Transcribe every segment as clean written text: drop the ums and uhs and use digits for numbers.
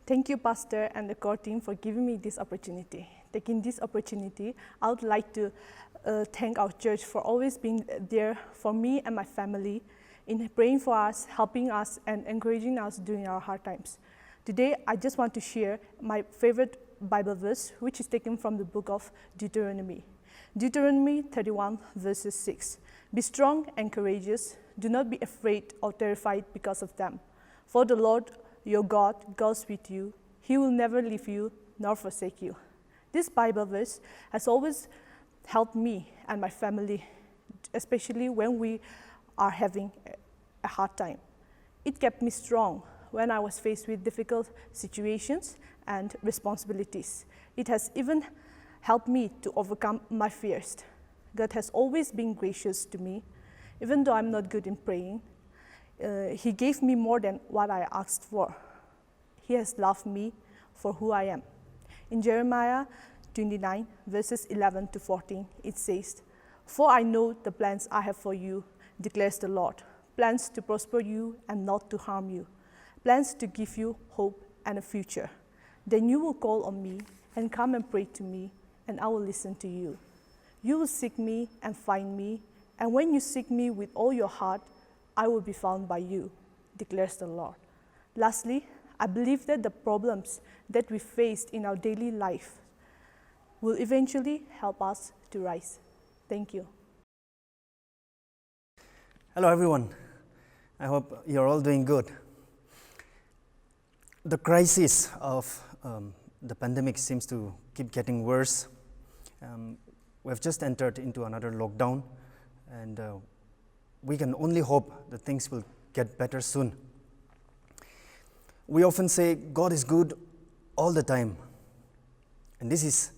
Thank you, Pastor and the core team, for giving me this opportunity. Taking this opportunity, I would like to thank our church for always being there for me and my family in praying for us, helping us, and encouraging us during our hard times. Today, I just want to share my favorite Bible verse, which is taken from the book of Deuteronomy. Deuteronomy 31, verses 6. Be strong and courageous. Do not be afraid or terrified because of them. For the Lord your God goes with you. He will never leave you nor forsake you. This Bible verse has always helped me and my family, especially when we are having a hard time. It kept me strong when I was faced with difficult situations and responsibilities. It has even helped me to overcome my fears. God has always been gracious to me. Even though I'm not good in praying, He gave me more than what I asked for. He has loved me for who I am. In Jeremiah 29, verses 11 to 14, it says, For I know the plans I have for you, declares the Lord, plans to prosper you and not to harm you, plans to give you hope and a future. Then you will call on me and come and pray to me, and I will listen to you. You will seek me and find me, and when you seek me with all your heart, I will be found by you, declares the Lord. Lastly, I believe that the problems that we face in our daily life will eventually help us to rise. Thank you. Hello everyone, I hope you're all doing good. The crisis of the pandemic seems to keep getting worse. We have just entered into another lockdown, and we can only hope that things will get better soon. We often say God is good all the time, and this is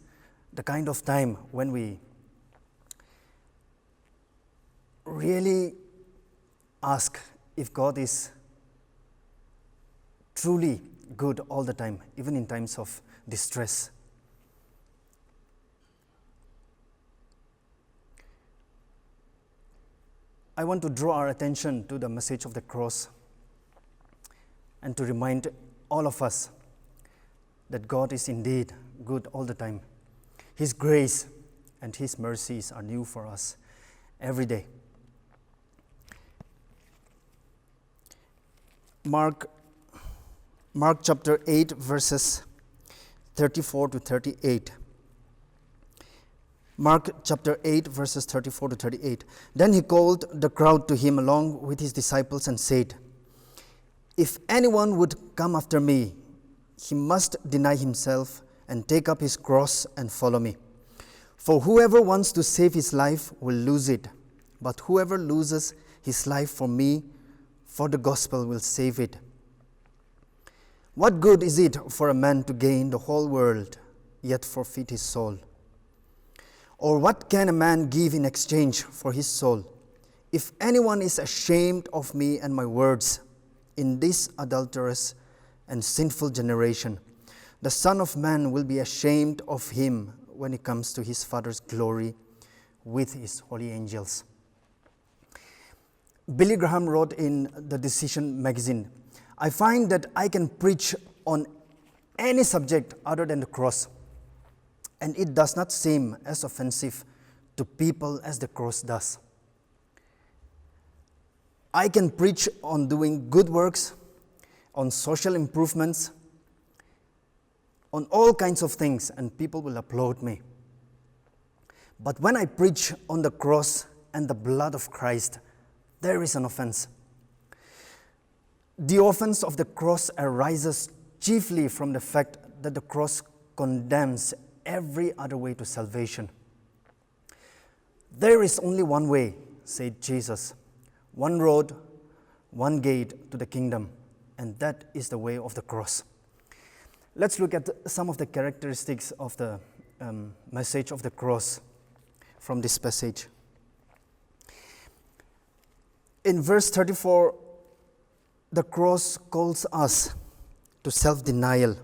the kind of time when we really ask if God is truly good all the time, even in times of distress. I want to draw our attention to the message of the cross and to remind all of us that God is indeed good all the time. His grace and His mercies are new for us every day. Mark chapter 8, verses 34 to 38. Mark chapter 8, verses 34 to 38. Then He called the crowd to Him along with His disciples and said, If anyone would come after me, he must deny himself and take up his cross and follow me. For whoever wants to save his life will lose it, but whoever loses his life for me, for the gospel, will save it. What good is it for a man to gain the whole world, yet forfeit his soul? Or what can a man give in exchange for his soul? If anyone is ashamed of me and my words in this adulterous and sinful generation, the Son of Man will be ashamed of him when he comes to his Father's glory with his holy angels. Billy Graham wrote in the Decision magazine, I find that I can preach on any subject other than the cross, and it does not seem as offensive to people as the cross does. I can preach on doing good works, on social improvements, on all kinds of things, and people will applaud me. But when I preach on the cross and the blood of Christ, there is an offense. The offense of the cross arises chiefly from the fact that the cross condemns every other way to salvation. There is only one way, said Jesus, one road, one gate to the kingdom, and that is the way of the cross. Let's look at some of the characteristics of the message of the cross from this passage. In verse 34, the cross calls us to self-denial.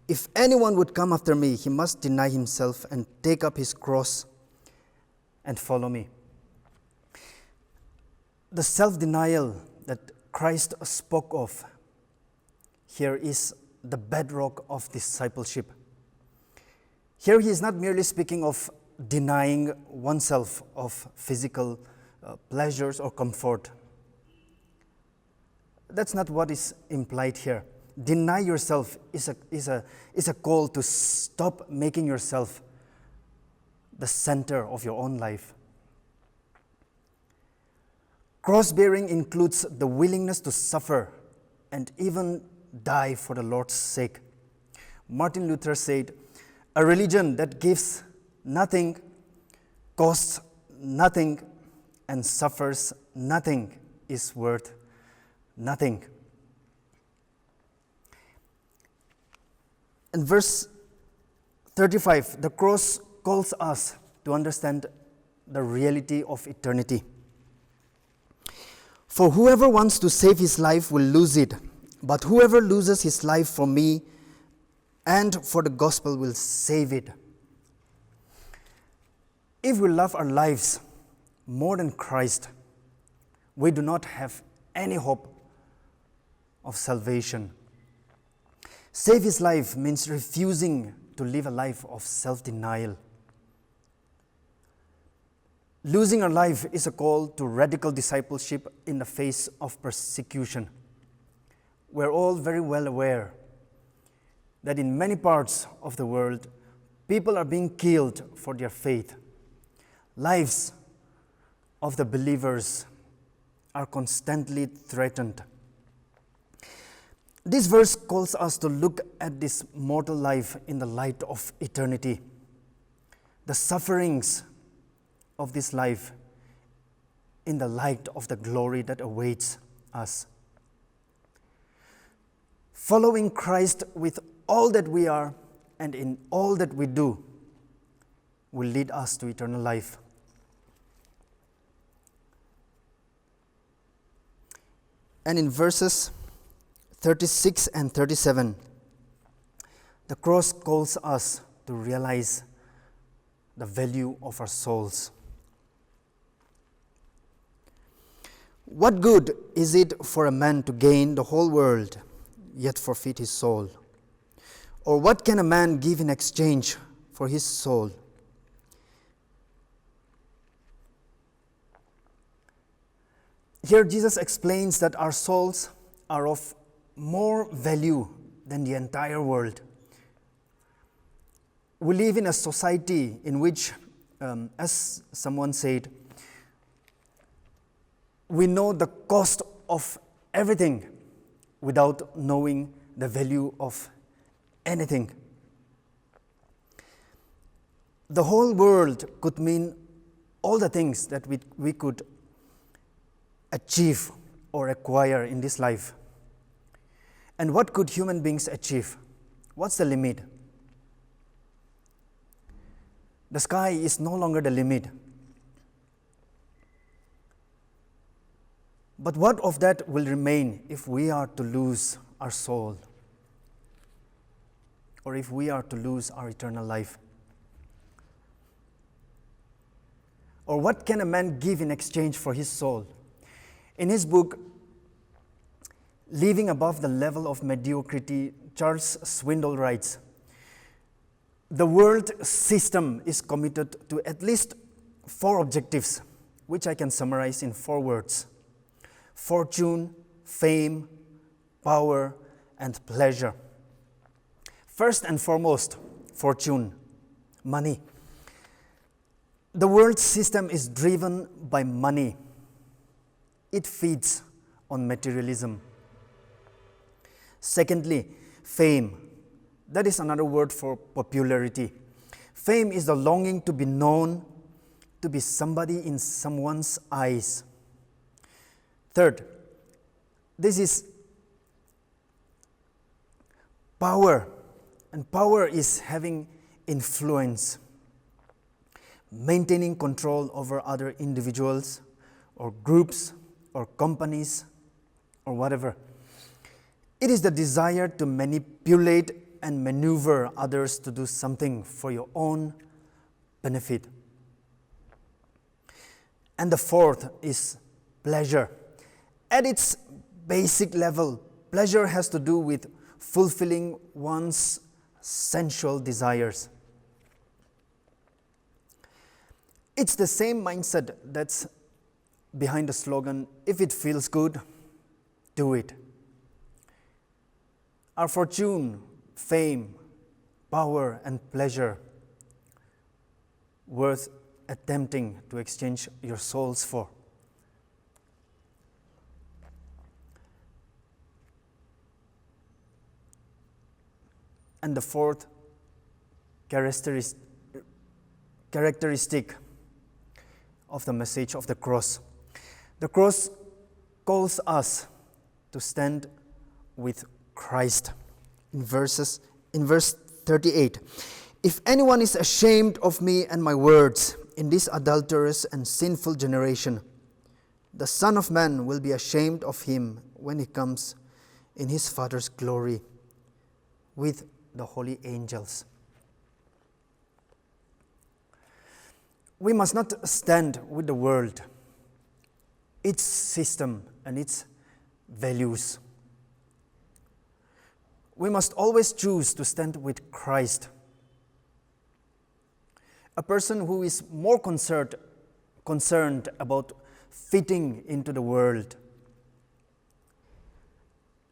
If anyone would come after me, he must deny himself and take up his cross and follow me. The self-denial that Christ spoke of here is the bedrock of discipleship. Here he is not merely speaking of denying oneself of physical pleasures or comfort. That's not what is implied here. Deny yourself is a call to stop making yourself the center of your own life. Cross-bearing includes the willingness to suffer and even die for the Lord's sake. Martin Luther said, "A religion that gives nothing, costs nothing, and suffers nothing is worth nothing." In verse 35, the cross calls us to understand the reality of eternity. "For whoever wants to save his life will lose it, but whoever loses his life for me and for the gospel will save it." If we love our lives more than Christ, we do not have any hope of salvation. Save his life means refusing to live a life of self-denial. Losing our life is a call to radical discipleship in the face of persecution. We're all very well aware that in many parts of the world, people are being killed for their faith. Lives of the believers are constantly threatened. This verse calls us to look at this mortal life in the light of eternity. The sufferings of this life in the light of the glory that awaits us. Following Christ with all that we are and in all that we do will lead us to eternal life. And in verses 36 and 37, the cross calls us to realize the value of our souls. "What good is it for a man to gain the whole world, yet forfeit his soul? Or what can a man give in exchange for his soul?" Here Jesus explains that our souls are of more value than the entire world. We live in a society in which, as someone said, we know the cost of everything without knowing the value of anything. The whole world could mean all the things that we could achieve or acquire in this life. And what could human beings achieve? What's the limit? The sky is no longer the limit. But what of that will remain if we are to lose our soul? Or if we are to lose our eternal life? Or what can a man give in exchange for his soul? In his book, Living Above the Level of Mediocrity, Charles Swindoll writes, "The world system is committed to at least 4 objectives, which I can summarize in 4 words: fortune, fame, power, and pleasure." First and foremost, fortune, money. The world system is driven by money. It feeds on materialism. Secondly, fame. That is another word for popularity. Fame is the longing to be known, to be somebody in someone's eyes. Third, this is power. And power is having influence, maintaining control over other individuals or groups or companies or whatever. It is the desire to manipulate and maneuver others to do something for your own benefit. And the fourth is pleasure. At its basic level, pleasure has to do with fulfilling one's sensual desires. It's the same mindset that's behind the slogan, if it feels good, do it. Are fortune, fame, power, and pleasure worth attempting to exchange your souls for? And the fourth characteristic of the message of the cross. The cross calls us to stand with Christ. In verse 38, if anyone is ashamed of me and my words in this adulterous and sinful generation, the Son of Man will be ashamed of him when he comes in his Father's glory with the holy angels. We must not stand with the world, its system and its values. We must always choose to stand with Christ. A person who is more concerned about fitting into the world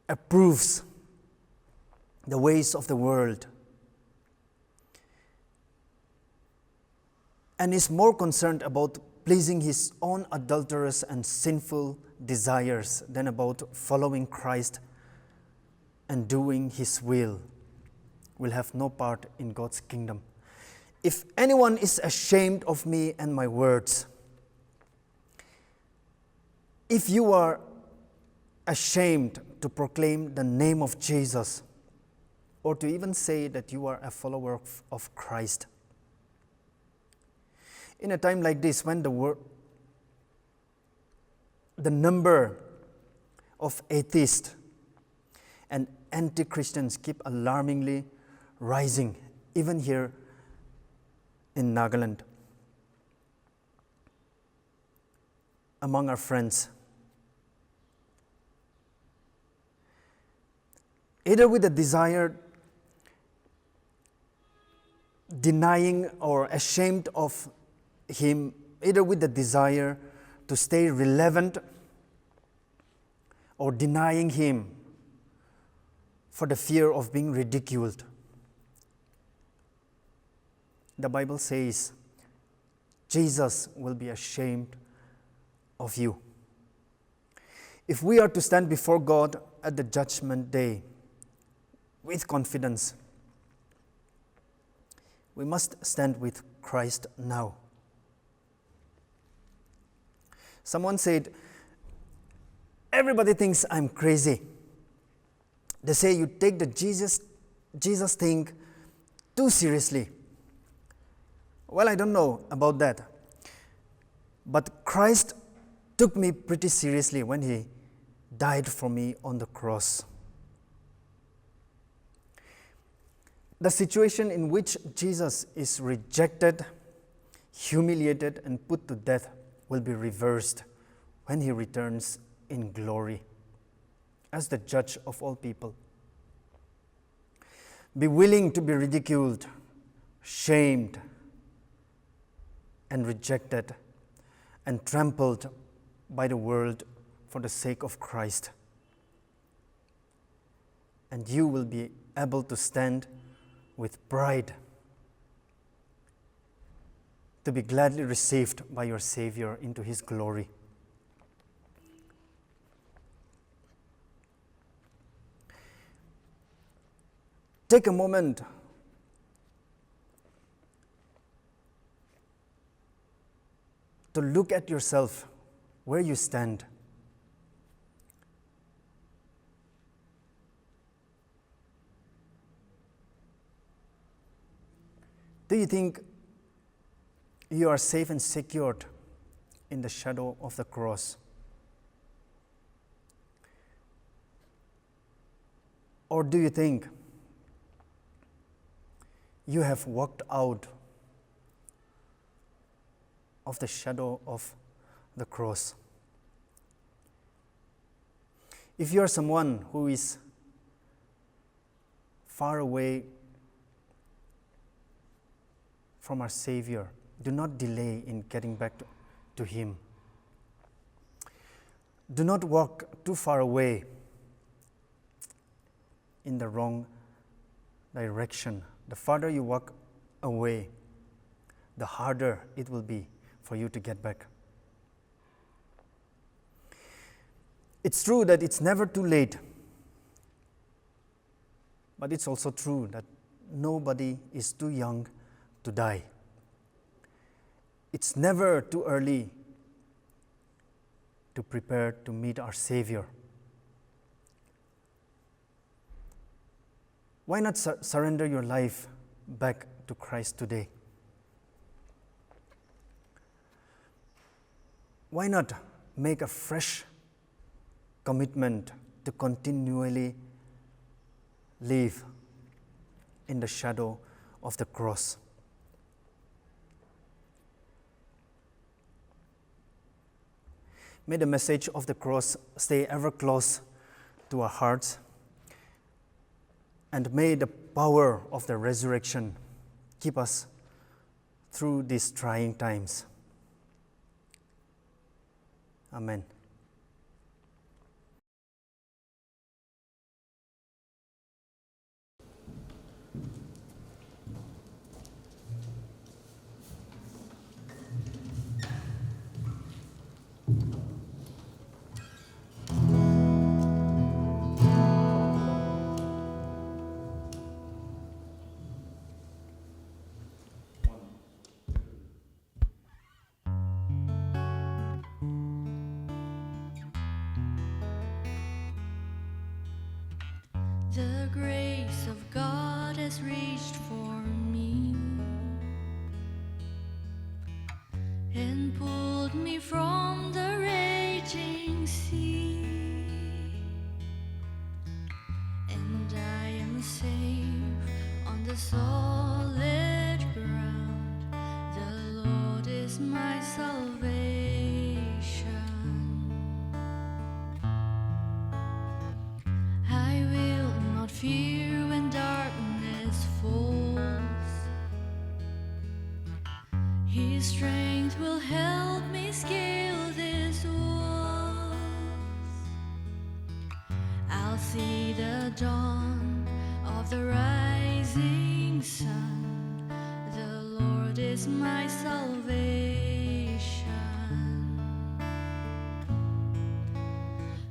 approves the ways of the world and is more concerned about pleasing his own adulterous and sinful desires than about following Christ and doing his will have no part in God's kingdom. If anyone is ashamed of me and my words, if you are ashamed to proclaim the name of Jesus, or to even say that you are a follower of Christ, in a time like this, when the number of atheists and anti-Christians keep alarmingly rising, even here in Nagaland, among our friends, either with a desire denying or ashamed of him, either with the desire to stay relevant or denying him for the fear of being ridiculed. The Bible says, Jesus will be ashamed of you. If we are to stand before God at the judgment day with confidence, we must stand with Christ now. Someone said, everybody thinks I'm crazy. They say you take the Jesus thing too seriously. Well, I don't know about that. But Christ took me pretty seriously when he died for me on the cross. The situation in which Jesus is rejected, humiliated, and put to death will be reversed when he returns in glory as the judge of all people. Be willing to be ridiculed, shamed, and rejected, and trampled by the world for the sake of Christ. And you will be able to stand with pride, to be gladly received by your Savior into his glory. Take a moment to look at yourself, where you stand. Do you think you are safe and secured in the shadow of the cross? Or do you think you have walked out of the shadow of the cross? If you are someone who is far away from our Savior, do not delay in getting back to Him. Do not walk too far away in the wrong direction. The farther you walk away, the harder it will be for you to get back. It's true that it's never too late, but it's also true that nobody is too young to die. It's never too early to prepare to meet our Savior. Why not surrender your life back to Christ today? Why not make a fresh commitment to continually live in the shadow of the cross? May the message of the cross stay ever close to our hearts, and may the power of the resurrection keep us through these trying times. Amen. The grace of God has reached for me and pulled me from the raging sea, and I am safe on the solid ground. The Lord is my salvation. I will not fear when darkness falls. His strength will help me scale these walls. I'll see the dawn of the rising sun. The Lord is my salvation.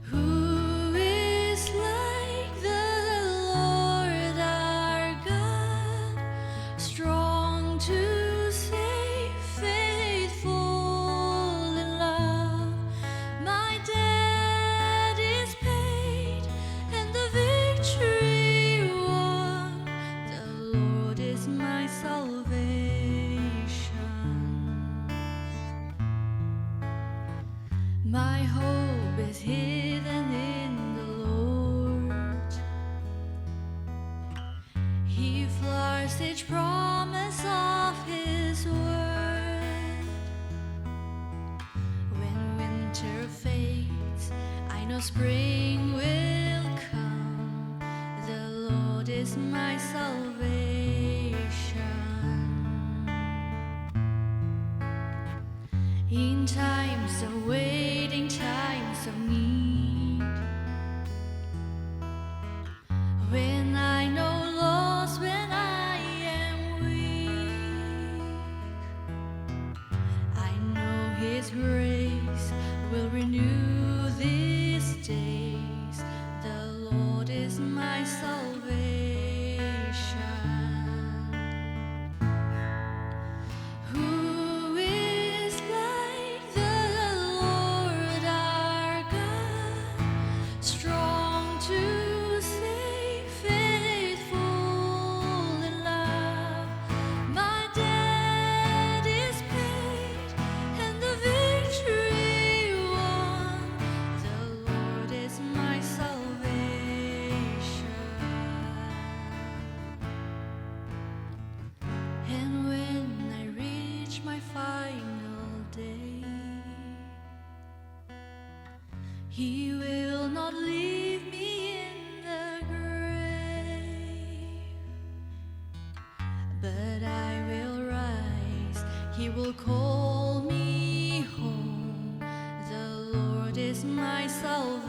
Who is like the Lord our God, strong to save, faithful in love? My debt is paid and the victory won. The Lord is my salvation. My hope is hidden in the Lord. He floods each promise of His word. When winter fades, I know spring will come. The Lord is my salvation. In times of waiting, times of need, when I know loss, when I am weak, I know His grace will renew these days. The Lord is my salvation. Who is like the Lord our God, strong to save, faithful in love? My debt is paid and the victory won. The Lord is my salvation. And when I reach my final day, He will not leave me in the grave. Lord is my salvation.